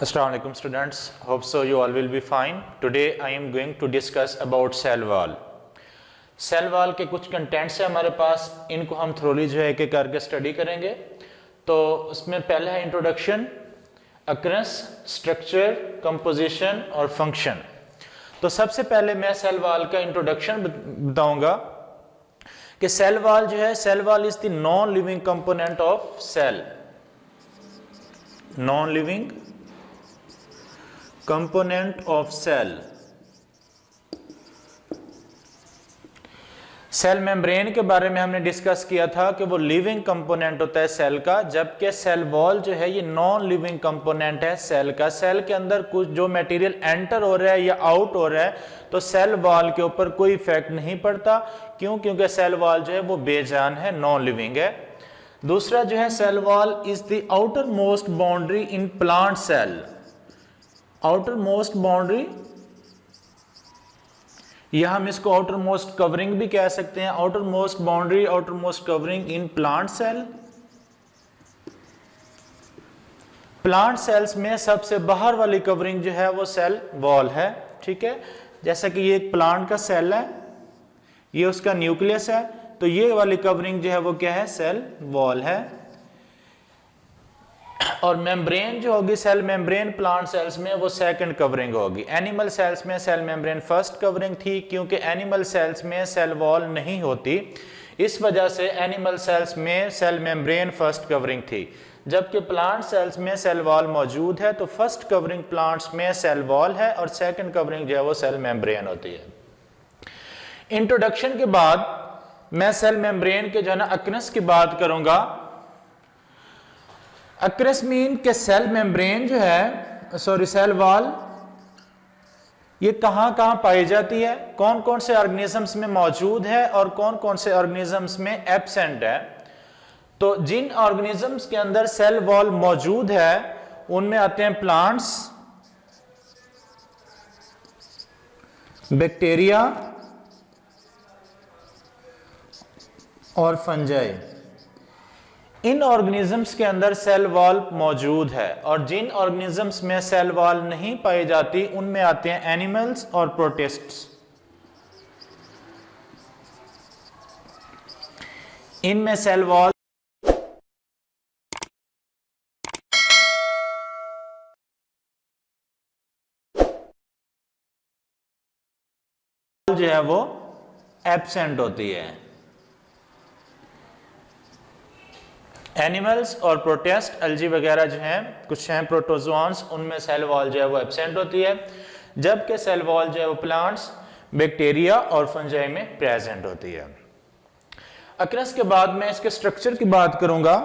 Assalamu alaikum students, hope so you all will be fine. Today I am going to discuss about cell wall. Cell wall के कुछ contents है हमारे पास, इनको हम thoroughly जो है एक एक करके स्टडी करेंगे. तो उसमें पहला है इंट्रोडक्शन, अकरेंस, स्ट्रक्चर, कंपोजिशन और फंक्शन. तो सबसे पहले मैं सेल वॉल का इंट्रोडक्शन बताऊंगा कि सेल वॉल जो है, cell wall is the non living component of cell. Non living component of cell. Cell membrane के बारे में हमने डिस्कस किया था कि वो लिविंग कंपोनेंट होता है सेल का, जबकि सेल वॉल जो है ये नॉन लिविंग कंपोनेंट है सेल का. सेल के अंदर कुछ जो मटेरियल एंटर हो रहा है या आउट हो रहा है तो सेल वॉल के ऊपर कोई इफेक्ट नहीं पड़ता. क्यों? क्योंकि सेल वॉल जो है वो बेजान है, नॉन लिविंग है. दूसरा जो है, cell wall is the outermost boundary in plant cell. Outermost boundary, या हम इसको आउटर मोस्ट कवरिंग भी कह सकते हैं. Outermost boundary, outermost covering in plant cell. Plant cells में सबसे बाहर वाली कवरिंग जो है वो सेल वॉल है. ठीक है, जैसा कि ये एक प्लांट का सेल है, ये उसका न्यूक्लियस है, तो ये वाली कवरिंग जो है वो क्या है? सेल वॉल है. और मेम्ब्रेन जो होगी, सेल मेम्ब्रेन प्लांट सेल्स में वो सेकंड कवरिंग होगी. एनिमल सेल्स में सेल मेम्ब्रेन फर्स्ट कवरिंग थी, क्योंकि एनिमल सेल्स में सेल वॉल नहीं होती, इस वजह से एनिमल सेल्स में सेल मेम्ब्रेन फर्स्ट कवरिंग थी. जबकि प्लांट सेल्स में सेल वॉल मौजूद है, तो फर्स्ट कवरिंग प्लांट्स में सेल वॉल है और सेकंड कवरिंग जो है वो सेल मेम्ब्रेन होती है. इंट्रोडक्शन के बाद मैं सेल मेम्ब्रेन के जो है ना अक्रेंस की बात करूंगा. अक्रेंस मीन के सेल मेम्ब्रेन जो है, सेल वॉल, ये कहां कहां पाई जाती है, कौन कौन से ऑर्गेनिजम्स में मौजूद है और कौन कौन से ऑर्गेनिजम्स में एब्सेंट है. तो जिन ऑर्गेनिजम्स के अंदर सेल वॉल मौजूद है उनमें आते हैं प्लांट्स, बैक्टीरिया और फंजाई. इन ऑर्गेनिजम्स के अंदर सेल वॉल मौजूद है. और जिन ऑर्गेनिजम्स में सेल वॉल नहीं पाई जाती उनमें आते हैं एनिमल्स और प्रोटिस्ट्स. इनमें सेल वॉल जो है वो एब्सेंट होती है. एनिमल्स और प्रोटिस्ट, एल्गी वगैरह जो हैं, कुछ हैं प्रोटोजोआन्स, उनमें सेल वॉल जो है वो एब्सेंट होती है, जबकि सेल वॉल जो है वो प्लांट्स, बैक्टीरिया और फंजाई में प्रेजेंट होती है. अक्रेंस के बाद मैं इसके स्ट्रक्चर की बात करूंगा.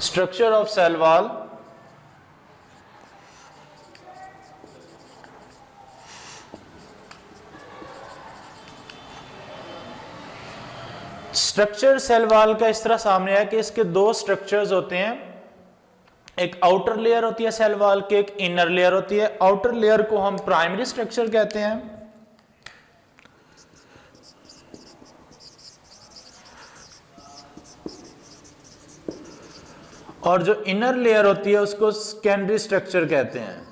Structure of cell wall. Structure cell wall का इस तरह सामने है कि इसके दो स्ट्रक्चर्स होते हैं. एक आउटर लेयर होती है सेल वॉल की, एक इनर लेयर होती है. आउटर लेयर को हम प्राइमरी स्ट्रक्चर कहते हैं, और जो इनर लेयर होती है उसको सेकेंडरी स्ट्रक्चर कहते हैं.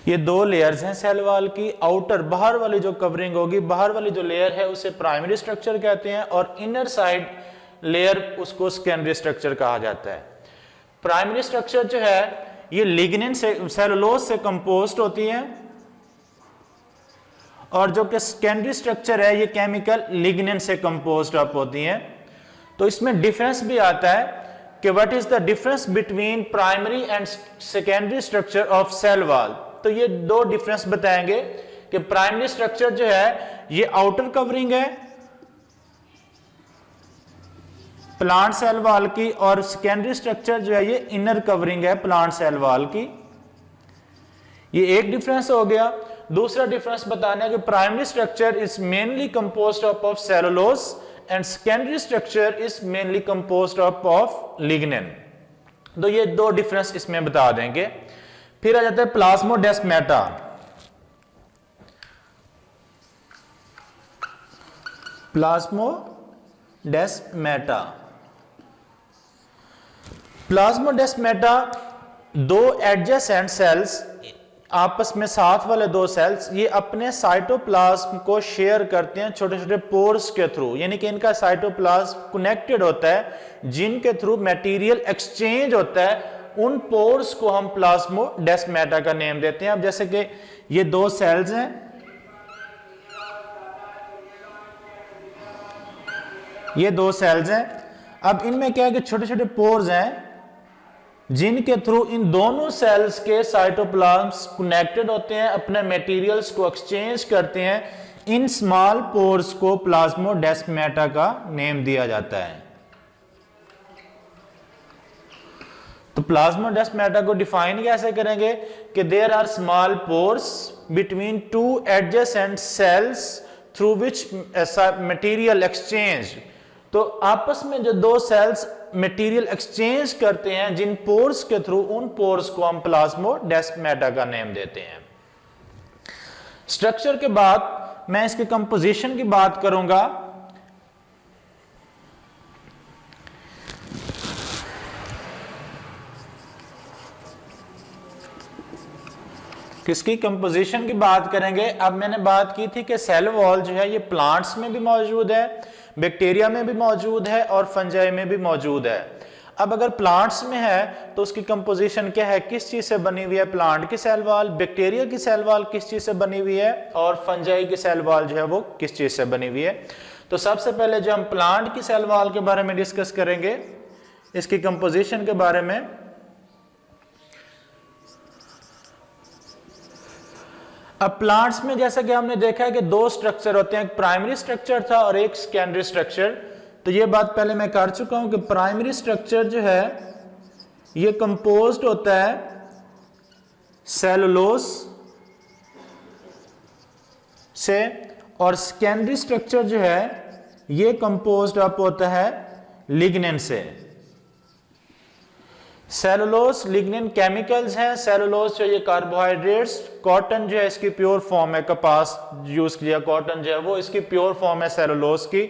ये दो लेयर्स हैं सेल वॉल की. आउटर, बाहर वाली जो कवरिंग होगी, बाहर वाली जो लेयर है उसे प्राइमरी स्ट्रक्चर कहते हैं, और इनर साइड लेयर उसको सेकेंडरी स्ट्रक्चर कहा जाता है. प्राइमरी स्ट्रक्चर जो है ये लिग्निन से, सेलुलोज से कंपोज्ड होती है, और जो कि सेकेंडरी स्ट्रक्चर है ये केमिकल लिग्निन से कंपोज्ड अप होती है. तो इसमें डिफरेंस भी आता है कि what is the difference between primary and secondary structure of cell wall. तो ये दो डिफरेंस बताएंगे कि प्राइमरी स्ट्रक्चर जो है ये आउटर कवरिंग है प्लांट सेल वॉल की, और सेकेंडरी स्ट्रक्चर जो है ये इनर कवरिंग है प्लांट सेल वॉल की. ये एक डिफरेंस हो गया. दूसरा डिफरेंस बताना है कि primary structure is mainly composed of cellulose and secondary structure is mainly composed of lignin. तो ये दो डिफरेंस इसमें बता देंगे. फिर आ जाता है प्लाज्मोडेस्माटा. प्लाज्मोडेस्माटा। प्लाज्मोडेस्माटा दो एडजेसेंट सेल्स, आपस में साथ वाले दो सेल्स, ये अपने साइटोप्लाज्म को शेयर करते हैं छोटे छोटे पोर्स के थ्रू, यानी कि इनका साइटोप्लाज्म कनेक्टेड होता है, जिनके थ्रू मटेरियल एक्सचेंज होता है। उन पोर्स को हम प्लाज्मोडेस्माटा का नेम देते हैं। अब जैसे कि ये दो सेल्स हैं, ये दो सेल्स हैं, अब इनमें क्या है कि छोटे छोटे पोर्स हैं, जिनके थ्रू इन दोनों सेल्स के साइटोप्लाज्म्स कनेक्टेड होते हैं, अपने मटेरियल्स को एक्सचेंज करते हैं। इन स्मॉल पोर्स को प्लाज्मोडेस्माटा का नेम दिया जाता है। तो प्लाज्मोडेस्माटा को डिफाइन कैसे करेंगे कि there are small pores between two adjacent cells through which material exchange. तो आपस में जो दो सेल्स मटेरियल एक्सचेंज करते हैं जिन पोर्स के थ्रू, उन पोर्स को हम प्लाज्मोडेस्माटा का नेम देते हैं। स्ट्रक्चर के बाद मैं इसके कंपोजिशन की बात करूंगा। किसकी कंपोजिशन की बात करेंगे। अब मैंने बात की थी कि सेल वॉल जो है ये प्लांट्स में भी मौजूद है, बैक्टीरिया में भी मौजूद है और फंजाई में भी मौजूद है। अब अगर प्लांट्स में है तो उसकी कंपोजिशन क्या है, किस चीज से बनी हुई है, प्लांट की सेल वॉल, बैक्टीरिया की सेल वॉल किस चीज से बनी हुई है, और फंजाई की सेल वॉल जो है वो किस चीज से बनी हुई है। तो सबसे पहले जो हम प्लांट की सेल वॉल के बारे में डिस्कस करेंगे, इसकी कंपोजिशन के बारे में। अब प्लांट्स में जैसा कि हमने देखा है कि दो स्ट्रक्चर होते हैं, एक प्राइमरी स्ट्रक्चर था और एक सेकेंडरी स्ट्रक्चर। तो ये बात पहले मैं कर चुका हूं कि प्राइमरी स्ट्रक्चर जो है ये कंपोज्ड होता है सेलुलोज से, और सेकेंडरी स्ट्रक्चर जो है ये कंपोज्ड अप होता है लिग्निन से। सेलुलोज लिग्निन केमिकल्स हैं। सेलुलोज जो ये कार्बोहाइड्रेट्स, कॉटन जो है इसकी प्योर फॉर्म है, कपास यूज किया कॉटन जो है वो इसकी प्योर फॉर्म है सेलुलोज की।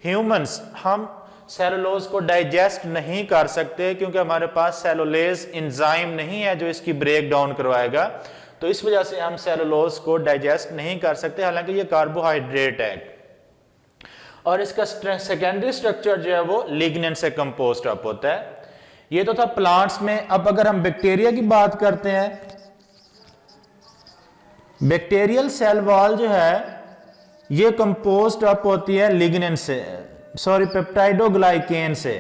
ह्यूमंस हम सेलुलोज को डाइजेस्ट नहीं कर सकते क्योंकि हमारे पास सेलुलेज एंजाइम नहीं है जो इसकी ब्रेक डाउन करवाएगा, तो इस वजह से हम सेलुलोज को डाइजेस्ट नहीं कर सकते, हालांकि ये कार्बोहाइड्रेट है। और इसका सेकेंडरी स्ट्रक्चर जो है वो लिग्निन से कंपोज्ड अप होता है। ये तो था प्लांट्स में। अब अगर हम बैक्टीरिया की बात करते हैं, बैक्टीरियल सेल वॉल जो है ये कंपोज्ड अप होती है लिग्निन से, सॉरी पेप्टाइडोग्लाइकेन से।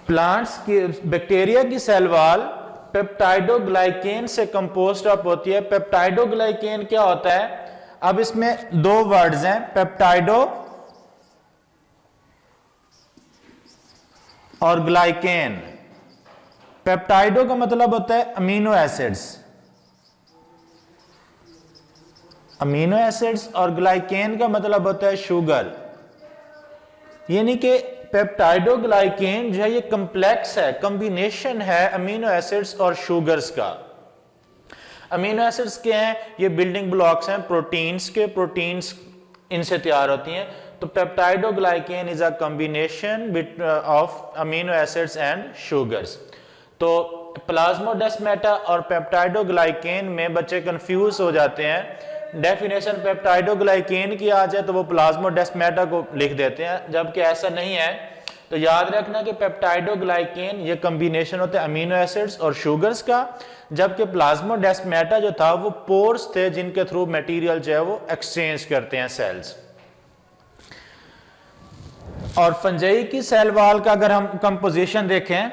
प्लांट्स की बैक्टीरिया की सेल वॉल पेप्टाइडोग्लाइकेन से कंपोज्ड अप होती है। पेप्टाइडोग्लाइकेन क्या होता है, अब इसमें दो वर्ड्स हैं, पेप्टाइडो और ग्लाइकेन। पेप्टाइडो का मतलब होता है अमीनो एसिड्स, अमीनो एसिड्स, और ग्लाइकेन का मतलब होता है शुगर। यानी कि पेप्टाइडो ग्लाइकेन जो है ये कॉम्प्लेक्स है, कॉम्बिनेशन है अमीनो एसिड्स और शुगर्स का। अमीनो एसिड्स क्या हैं, ये बिल्डिंग ब्लॉक्स हैं प्रोटीन्स के, प्रोटीन्स इनसे तैयार होती हैं। तो peptidoglycan is a combination of amino acids and sugars. तो प्लाज्मोडेस्माटा और पेप्टाइडोग्लाइकेन में बच्चे कंफ्यूज हो जाते हैं। डेफिनेशन पेप्टाइडोग्लाइकेन की आ जाए तो वो प्लाज्मोडेस्माटा को लिख देते हैं, जबकि ऐसा नहीं है। तो याद रखना कि पेप्टाइडोग्लाइकेन ये कॉम्बिनेशन होते हैं अमीनो एसिड्स और शुगर्स का, जबकि प्लाज्मोडेस्माटा जो था वो पोर्स थे जिनके थ्रू मटेरियल जो है वो एक्सचेंज करते हैं सेल्स। और फंजाई की सेल वॉल का अगर हम कंपोजिशन देखें,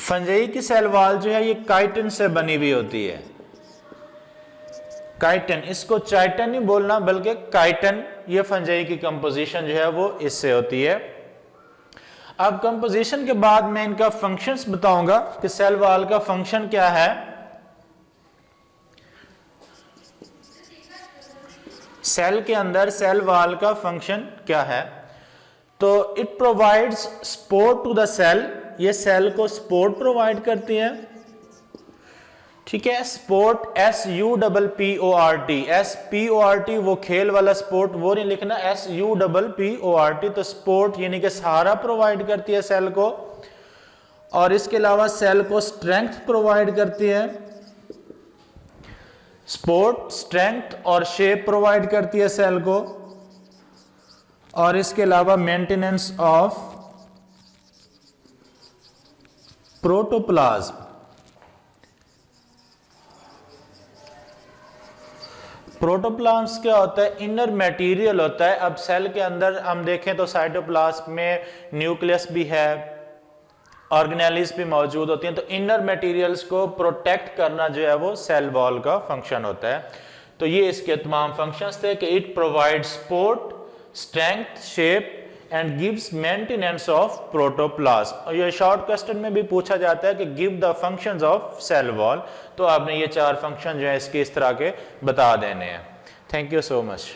फंजाई की सेल वॉल जो है ये काइटिन से बनी हुई होती है। काइटिन, इसको चाइटन नहीं बोलना बल्कि काइटिन, ये फंजाई की कंपोजिशन जो है वो इससे होती है। अब कंपोजिशन के बाद मैं इनका फंक्शंस बताऊंगा कि सेल वॉल का फंक्शन क्या है। सेल के अंदर सेल वॉल का फंक्शन क्या है। तो it provides support to the cell, ये सेल को सपोर्ट प्रोवाइड करती है, ठीक है। सपोर्ट SUPPORT, SPORT वो खेल वाला सपोर्ट वो नहीं लिखना, SUPPORT, तो सपोर्ट यानी कि सहारा प्रोवाइड करती है सेल को। और इसके अलावा सेल को स्ट्रेंथ प्रोवाइड करती है, सपोर्ट, स्ट्रेंथ और शेप प्रोवाइड करती है सेल को। और इसके अलावा मेंटेनेंस ऑफ प्रोटोप्लाज्म, प्रोटोप्लाज्म क्या होता है? इनर मटेरियल होता है। अब सेल के अंदर हम देखें तो साइटोप्लाज्म में न्यूक्लियस भी है, ऑर्गेनेल्स भी मौजूद होती हैं, तो इनर मटेरियल्स को प्रोटेक्ट करना जो है वो सेल वॉल का फंक्शन होता है। तो ये इसके तमाम फंक्शंस थे कि it provide support, strength, shape and gives maintenance of protoplasm. और ये शॉर्ट क्वेश्चन में भी पूछा जाता है कि give the functions of cell wall, तो आपने ये 4 फंक्शन जो है इसके इस तरह के बता देने हैं। Thank you so much.